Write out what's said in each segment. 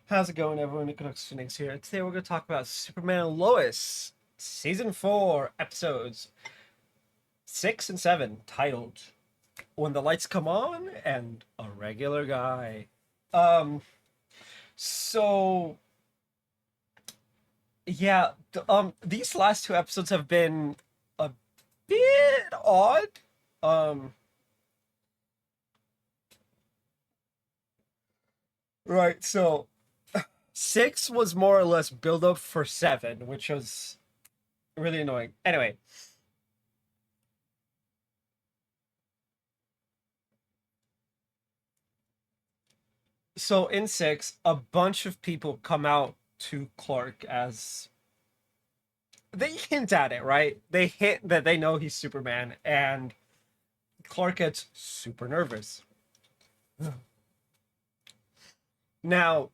How's it going, everyone? Economics Phoenix here. Today we're going to talk about Superman and Lois, Season 4, episodes 6 and 7, titled When the Lights Come On and A Regular Guy. Um, so, yeah, these last two episodes have been a bit odd. Um, right, so 6 was more or less build up for 7, which was really annoying. Anyway, so in 6, a bunch of people come out to Clark as they hint at it, right? They hint that they know he's Superman, and Clark gets super nervous. Now,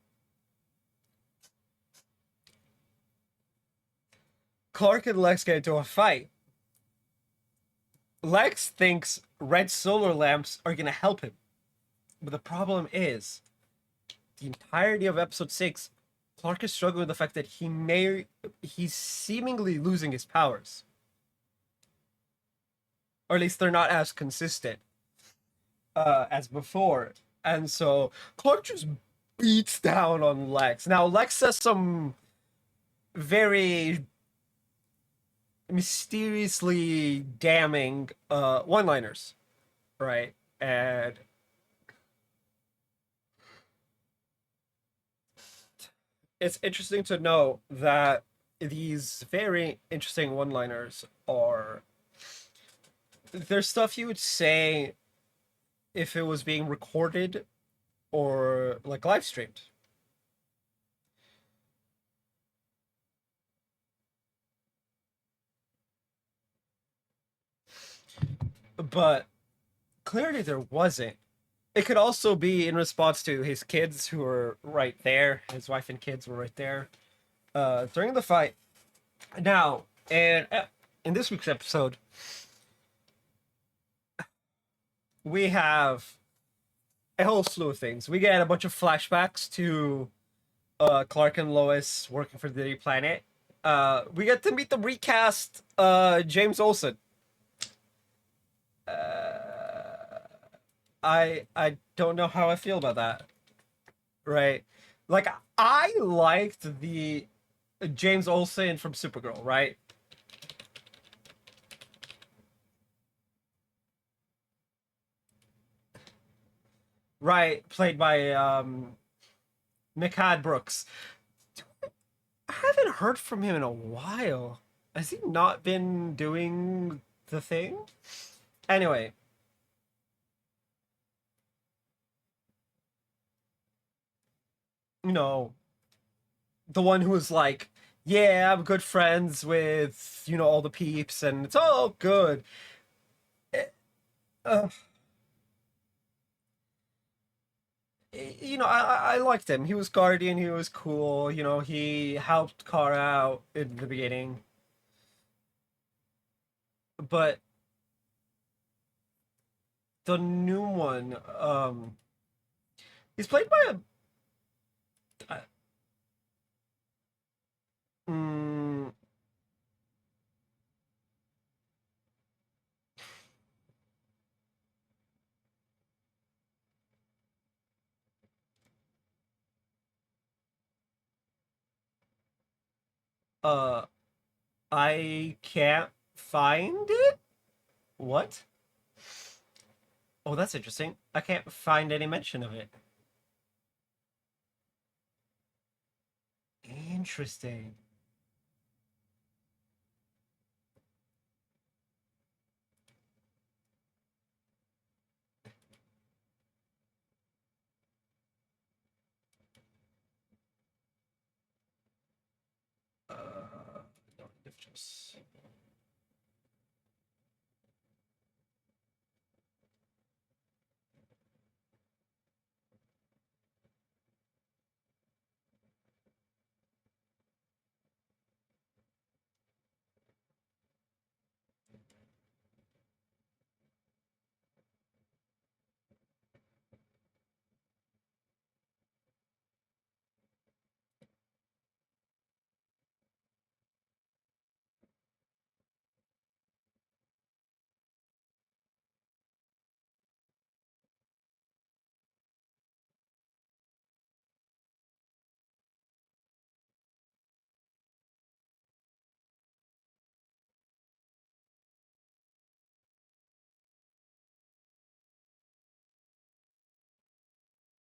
Clark and Lex get into a fight. Lex thinks red solar lamps are gonna help him, but the problem is the entirety of episode 6, Clark is struggling with the fact that he's seemingly losing his powers, or at least they're not as consistent as before. And so Clark just beats down on Lex. Now Lex says some very mysteriously damning one-liners, right? And it's interesting to know that these very interesting one-liners are there's stuff you would say if it was being recorded or like live streamed. But clearly there wasn't. It could also be in response to his kids who were right there. His wife and kids were right there during the fight. Now, and in this week's episode, we have a whole slew of things. We get a bunch of flashbacks to Clark and Lois working for the Daily Planet. We get to meet the recast James Olsen. I don't know how I feel about that. Right? Like I liked the James Olsen from Supergirl, right? Right, played by Mikad Brooks. I haven't heard from him in a while. Has he not been doing the thing? Anyway, you know, the one who was like, yeah, I'm good friends with, all the peeps and it's all good. Eh, Uh, I liked him. He was Guardian, he was cool, he helped Kara out in the beginning. But the new one, he's played by a mm, uh I can't find it. What? Oh, that's interesting. I can't find any mention of it. Interesting. No, difference.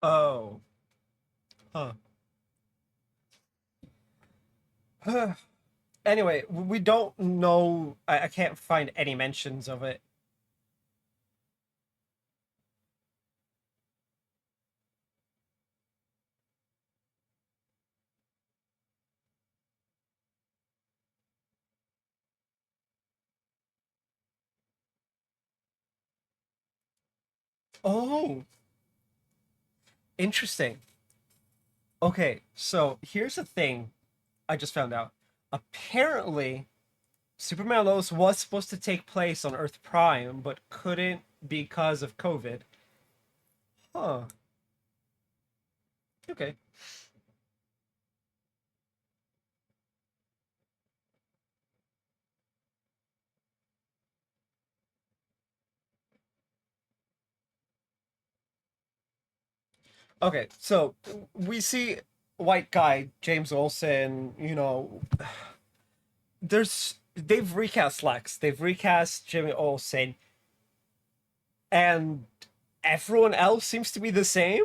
Oh. Huh. Anyway, we don't know. I can't find any mentions of it. Oh, interesting. Okay, so here's the thing I just found out. Apparently, Superman Lois was supposed to take place on Earth Prime, but couldn't because of COVID. Huh. Okay. Okay, so we see white guy James Olsen, they've recast Lex, they've recast Jimmy Olsen, and everyone else seems to be the same.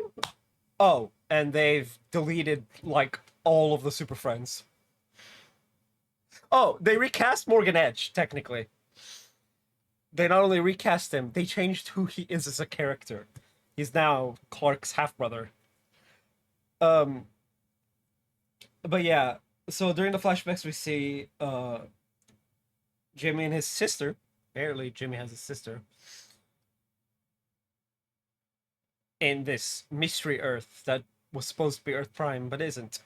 Oh, and they've deleted like all of the Super Friends. Oh, they recast Morgan Edge, technically. They not only recast him, they changed who he is as a character. He's now Clark's half brother. Um, but yeah, so during the flashbacks we see Jimmy and his sister. Barely Jimmy has a sister in this mystery Earth that was supposed to be Earth Prime, but isn't.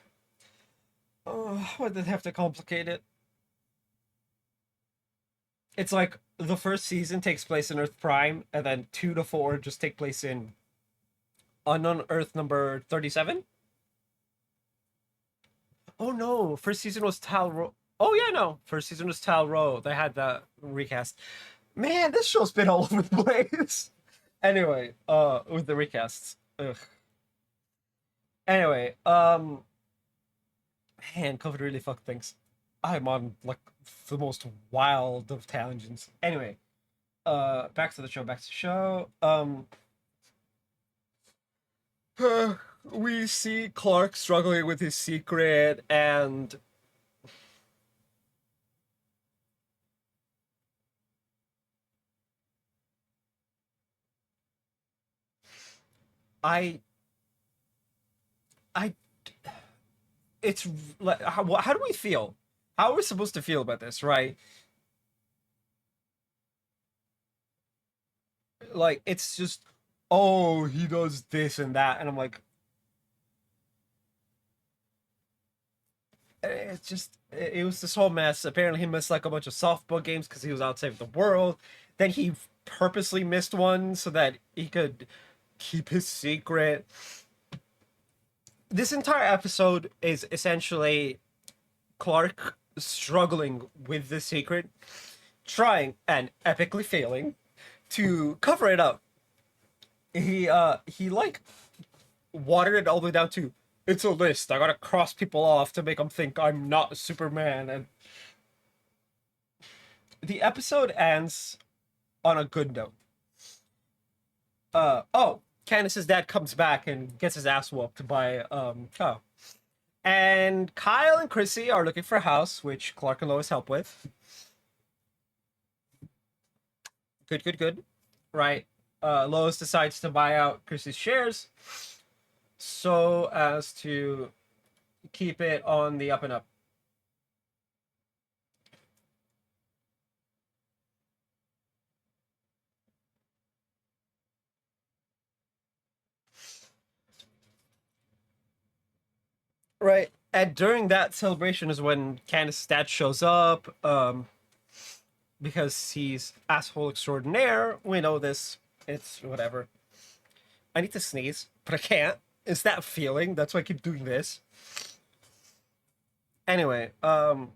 Oh, why did they have to complicate it? It's like the first season takes place in Earth Prime, and then 2 to 4 just take place in Unknown Earth number 37. Oh no, first season was Tal Ro. Oh yeah, no, first season was Tal Ro. They had that recast. Man, this show's been all over the place. Anyway, with the recasts. Ugh. Anyway, man, COVID really fucked things. I'm on like the most wild of tangents. Anyway, back to the show. Back to the show. We see Clark struggling with his secret, and I, I, it's like how do we feel? How are we supposed to feel about this, right? Like it's just, oh, he does this and that, and I'm like, it's just it was this whole mess. Apparently, he missed like a bunch of softball games because he was out saving the world. Then he purposely missed one so that he could keep his secret. This entire episode is essentially Clark struggling with the secret, trying and epically failing to cover it up. He like watered it all the way down to it's a list. I gotta cross people off to make them think I'm not Superman. And the episode ends on a good note. Oh, Candace's dad comes back and gets his ass whooped by Kyle. And Kyle and Chrissy are looking for a house, which Clark and Lois help with. Good, good, good. Right. Lois decides to buy out Chrissy's shares so as to keep it on the up and up. Right. And during that celebration is when Candace's dad shows up, because he's asshole extraordinaire. We know this. It's whatever. I need to sneeze, but I can't. It's that feeling. That's why I keep doing this. Anyway, I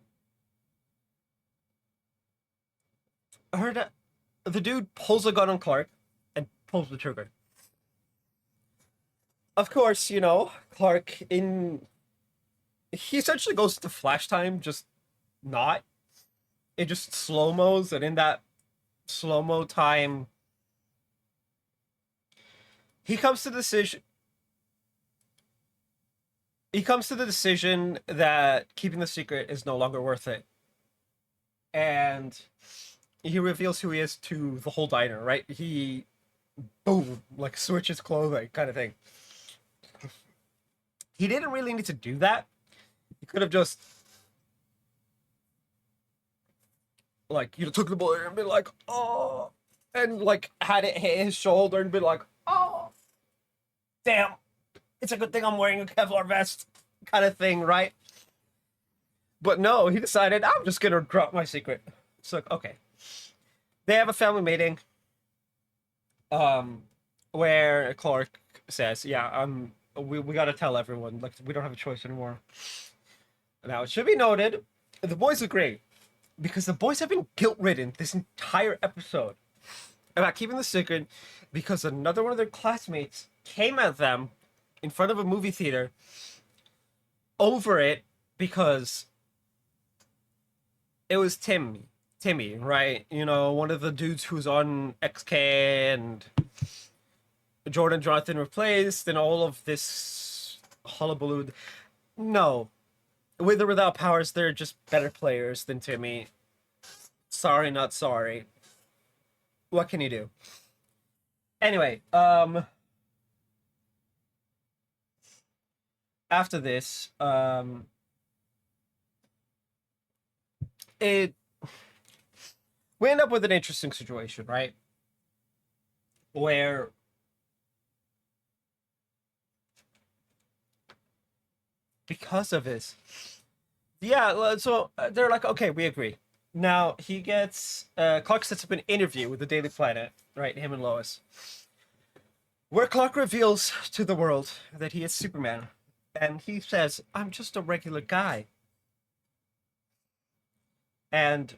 heard that the dude pulls a gun on Clark and pulls the trigger. Of course, Clark in he essentially goes to flash time, just not. It just slow mos, and in that slow mo time, he comes to the decision. he comes to the decision that keeping the secret is no longer worth it, and he reveals who he is to the whole diner. Right? He boom like switches clothing kind of thing. He didn't really need to do that. He could have just like took the bullet and been like oh, and like had it hit his shoulder and be like oh damn, it's a good thing I'm wearing a Kevlar vest kind of thing, right? But no, he decided I'm just gonna drop my secret. It's like okay, they have a family meeting, um, where Clark says, "Yeah, we gotta tell everyone. Like we don't have a choice anymore." Now it should be noted, the boys agree because the boys have been guilt-ridden this entire episode about keeping the secret because another one of their classmates came at them in front of a movie theater over it because it was Timmy, right? You know, one of the dudes who's on XK and Jordan Jonathan replaced and all of this hullabaloo. No. With or without powers, they're just better players than Timmy. Sorry, not sorry. What can you do? Anyway, after this, it we end up with an interesting situation, right? Where because of this, yeah, so they're like, okay, we agree. Now he gets Clark sets up an interview with the Daily Planet, right? Him and Lois, where Clark reveals to the world that he is Superman, and he says, "I'm just a regular guy," and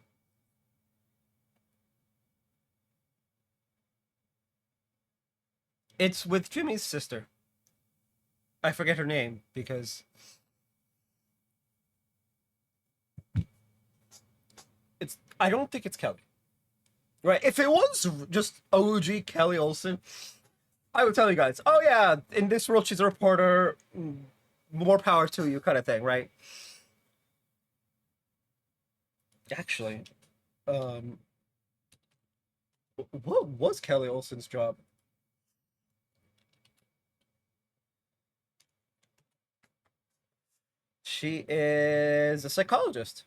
it's with Jimmy's sister. I forget her name because it's. I don't think it's Kelly. Right? If it was just OG Kelly Olsen, I would tell you guys, oh yeah, in this world she's a reporter, more power to you, kind of thing, right? Actually, um, what was Kelly Olsen's job? She is a psychologist.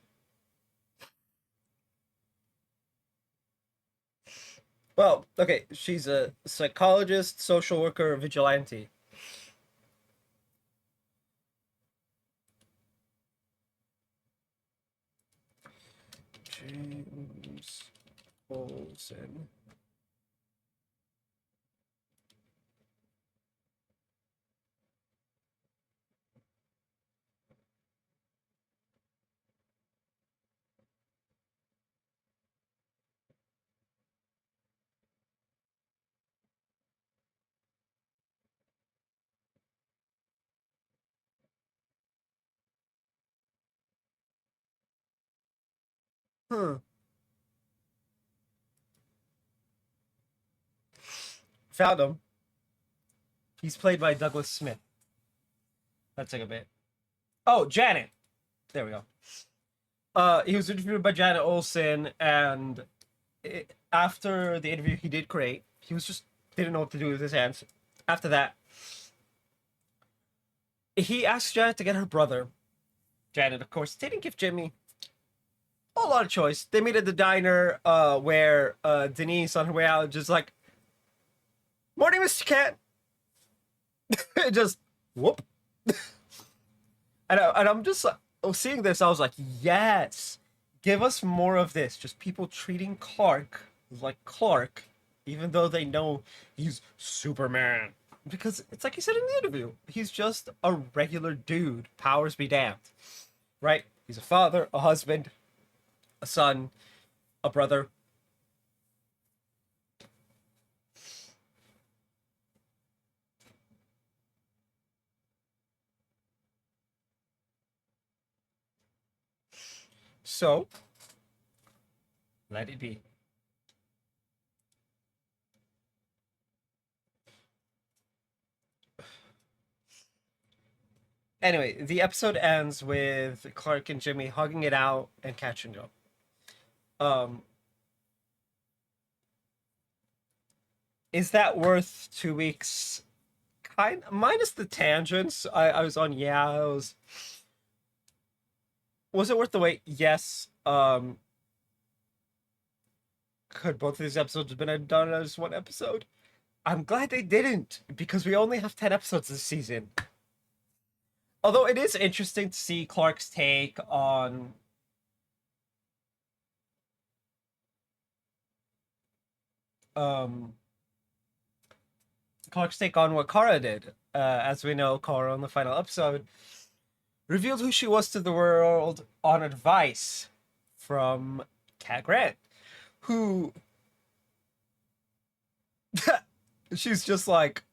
Well, okay, she's a psychologist, social worker, vigilante. James Olsen. Huh. Found him. He's played by Douglas Smith. Let's take a bit. Oh, Janet. There we go. He was interviewed by Janet Olsen, and after the interview, he did great. He was just didn't know what to do with his hands. After that, he asked Janet to get her brother. Janet, of course, didn't give Jimmy a lot of choice. They meet at the diner, where Denise, on her way out, just like, "Morning, Mr. Cat." Just whoop. And I'm just like, seeing this, I was like, yes, give us more of this. Just people treating Clark like Clark, even though they know he's Superman. Because it's like he said in the interview, he's just a regular dude. Powers be damned, right? He's a father, a husband, a son, a brother. So let it be. Anyway, the episode ends with Clark and Jimmy hugging it out and catching up. Um, is that worth 2 weeks? Kind minus the tangents. I was on. Yeah, I was. Was it worth the wait? Yes. Could both of these episodes have been done as one episode? I'm glad they didn't because we only have 10 episodes this season. Although it is interesting to see Clark's take on um Clark's take on what Kara did. As we know, Kara in the final episode revealed who she was to the world on advice from Cat Grant, who she's just like,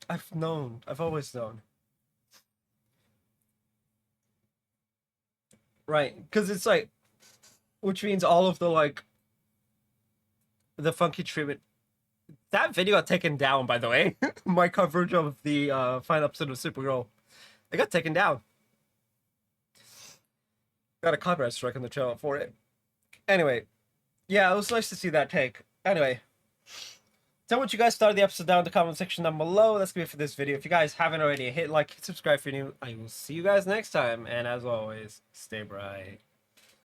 I've always known. Right, because it's like, which means all of the like, the funky treatment. That video got taken down, by the way. My coverage of the final episode of Supergirl, it got taken down. Got a copyright strike on the channel for it. Anyway, yeah, it was nice to see that take. Anyway, tell what you guys thought of the episode down in the comment section down below. That's gonna be it for this video. If you guys haven't already, hit like, hit subscribe if you're new. I will see you guys next time. And as always, stay bright.